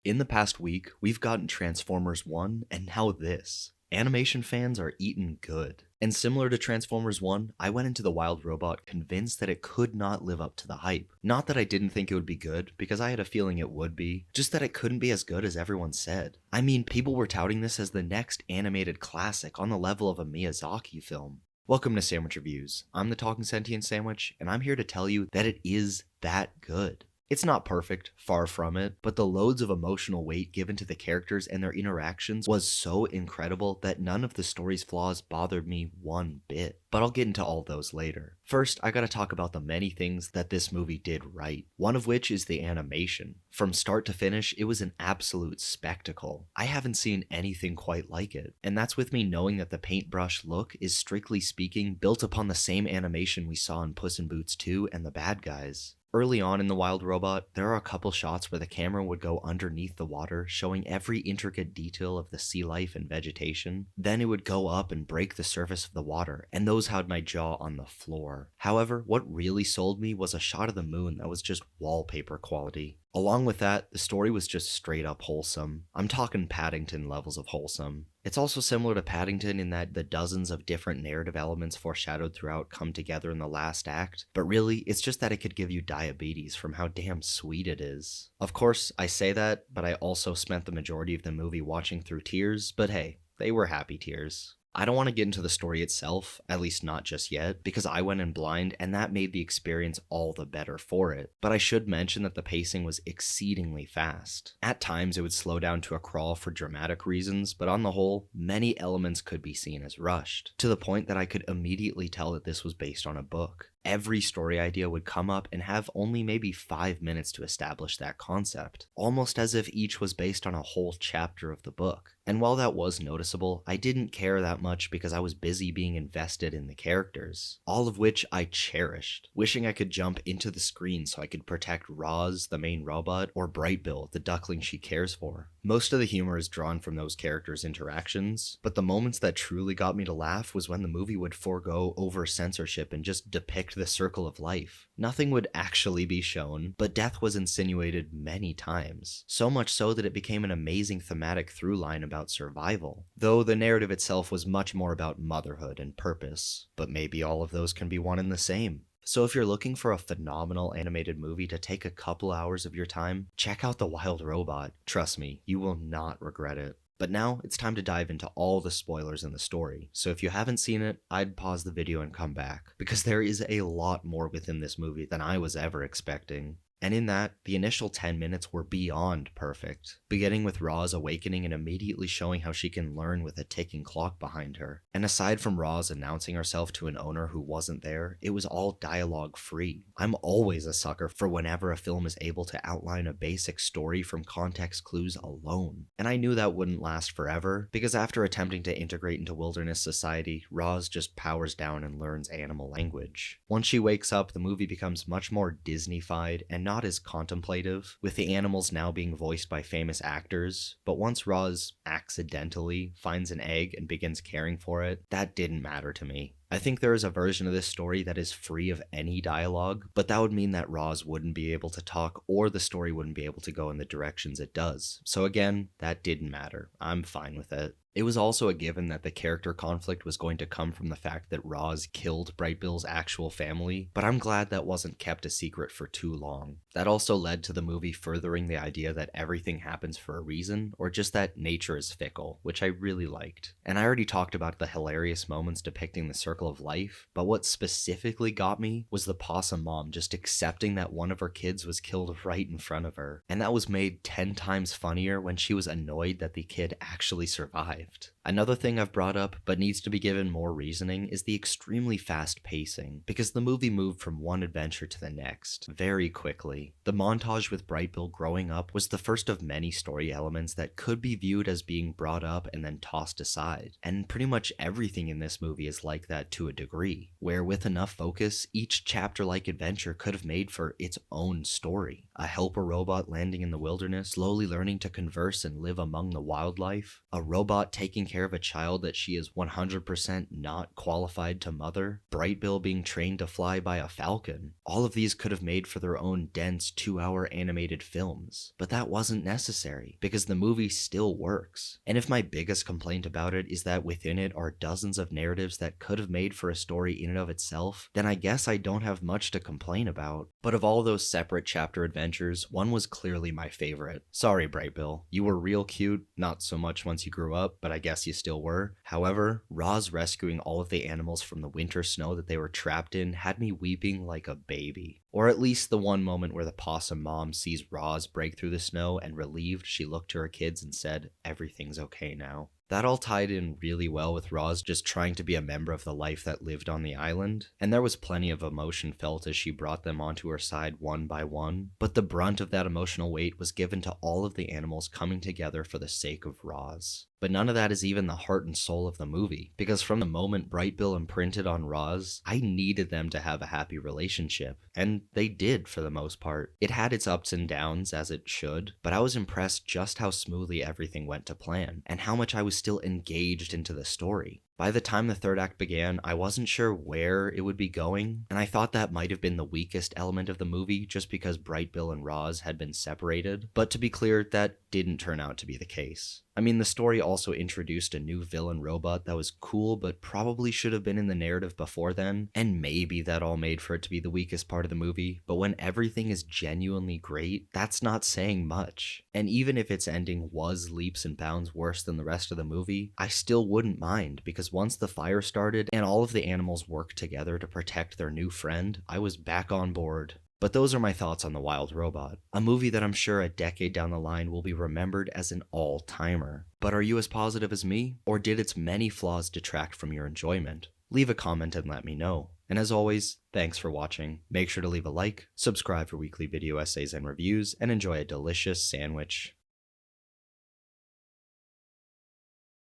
In the past week, we've gotten Transformers 1 and now this. Animation fans are eating good. And similar to Transformers 1, I went into The Wild Robot convinced that it could not live up to the hype. Not that I didn't think it would be good, because I had a feeling it would be, just that it couldn't be as good as everyone said. I mean, people were touting this as the next animated classic on the level of a Miyazaki film. Welcome to Sandwich Reviews. I'm the Talking Sentient Sandwich, and I'm here to tell you that it is that good. It's not perfect, far from it, but the loads of emotional weight given to the characters and their interactions was so incredible that none of the story's flaws bothered me one bit. But I'll get into all those later. First, I gotta talk about the many things that this movie did right, one of which is the animation. From start to finish, it was an absolute spectacle. I haven't seen anything quite like it, and that's with me knowing that the paintbrush look is strictly speaking built upon the same animation we saw in Puss in Boots 2 and The Bad Guys. Early on in The Wild Robot, there are a couple shots where the camera would go underneath the water, showing every intricate detail of the sea life and vegetation. Then it would go up and break the surface of the water, and those had my jaw on the floor. However, what really sold me was a shot of the moon that was just wallpaper quality. Along with that, the story was just straight up wholesome. I'm talking Paddington levels of wholesome. It's also similar to Paddington in that the dozens of different narrative elements foreshadowed throughout come together in the last act, but really, it's just that it could give you diabetes from how damn sweet it is. Of course, I say that, but I also spent the majority of the movie watching through tears, but hey, they were happy tears. I don't want to get into the story itself, at least not just yet, because I went in blind and that made the experience all the better for it. But I should mention that the pacing was exceedingly fast. At times it would slow down to a crawl for dramatic reasons, but on the whole, many elements could be seen as rushed, to the point that I could immediately tell that this was based on a book. Every story idea would come up and have only maybe 5 minutes to establish that concept, almost as if each was based on a whole chapter of the book. And while that was noticeable, I didn't care that much because I was busy being invested in the characters, all of which I cherished, wishing I could jump into the screen so I could protect Roz, the main robot, or Brightbill, the duckling she cares for. Most of the humor is drawn from those characters' interactions, but the moments that truly got me to laugh was when the movie would forego over censorship and just depict the circle of life. Nothing would actually be shown, but death was insinuated many times, so much so that it became an amazing thematic through line about survival, though the narrative itself was much more about motherhood and purpose. But maybe all of those can be one and the same. So if you're looking for a phenomenal animated movie to take a couple hours of your time, check out The Wild Robot. Trust me, you will not regret it. But now it's time to dive into all the spoilers in the story, so if you haven't seen it, I'd pause the video and come back, because there is a lot more within this movie than I was ever expecting. And in that, the initial 10 minutes were beyond perfect, beginning with Roz awakening and immediately showing how she can learn with a ticking clock behind her. And aside from Roz announcing herself to an owner who wasn't there, it was all dialogue free. I'm always a sucker for whenever a film is able to outline a basic story from context clues alone. And I knew that wouldn't last forever, because after attempting to integrate into wilderness society, Roz just powers down and learns animal language. Once she wakes up, the movie becomes much more Disney-fied and not as contemplative, with the animals now being voiced by famous actors. But once Roz accidentally finds an egg and begins caring for it, that didn't matter to me. I think there is a version of this story that is free of any dialogue, but that would mean that Roz wouldn't be able to talk or the story wouldn't be able to go in the directions it does. So again, that didn't matter. I'm fine with it. It was also a given that the character conflict was going to come from the fact that Roz killed Brightbill's actual family, but I'm glad that wasn't kept a secret for too long. That also led to the movie furthering the idea that everything happens for a reason, or just that nature is fickle, which I really liked. And I already talked about the hilarious moments depicting the circle of life, but what specifically got me was the possum mom just accepting that one of her kids was killed right in front of her. And that was made 10 times funnier when she was annoyed that the kid actually survived. Another thing I've brought up, but needs to be given more reasoning, is the extremely fast pacing, because the movie moved from one adventure to the next very quickly. The montage with Brightbill growing up was the first of many story elements that could be viewed as being brought up and then tossed aside, and pretty much everything in this movie is like that to a degree, where with enough focus, each chapter-like adventure could have made for its own story. A helper robot landing in the wilderness, slowly learning to converse and live among the wildlife, a robot taking care of a child that she is 100% not qualified to mother, Brightbill being trained to fly by a falcon. All of these could have made for their own dense 2-hour animated films, but that wasn't necessary because the movie still works. And if my biggest complaint about it is that within it are dozens of narratives that could have made for a story in and of itself, then I guess I don't have much to complain about. But of all those separate chapter adventures, one was clearly my favorite. Sorry, Brightbill, you were real cute, not so much once you grew up, but I guess you still were. However, Roz rescuing all of the animals from the winter snow that they were trapped in had me weeping like a baby. Or at least the one moment where the possum mom sees Roz break through the snow and relieved she looked to her kids and said, "Everything's okay now." That all tied in really well with Roz just trying to be a member of the life that lived on the island, and there was plenty of emotion felt as she brought them onto her side one by one, but the brunt of that emotional weight was given to all of the animals coming together for the sake of Roz. But none of that is even the heart and soul of the movie, because from the moment Brightbill imprinted on Roz, I needed them to have a happy relationship, and they did for the most part. It had its ups and downs, as it should, but I was impressed just how smoothly everything went to plan, and how much I was still engaged into the story. By the time the third act began, I wasn't sure where it would be going, and I thought that might have been the weakest element of the movie just because Brightbill and Roz had been separated, but to be clear, that didn't turn out to be the case. I mean, the story also introduced a new villain robot that was cool but probably should have been in the narrative before then, and maybe that all made for it to be the weakest part of the movie, but when everything is genuinely great, that's not saying much. And even if its ending was leaps and bounds worse than the rest of the movie, I still wouldn't mind, because once the fire started and all of the animals worked together to protect their new friend, I was back on board. But those are my thoughts on The Wild Robot, a movie that I'm sure a decade down the line will be remembered as an all-timer. But are you as positive as me, or did its many flaws detract from your enjoyment? Leave a comment and let me know. And as always, thanks for watching. Make sure to leave a like, subscribe for weekly video essays and reviews, and enjoy a delicious sandwich.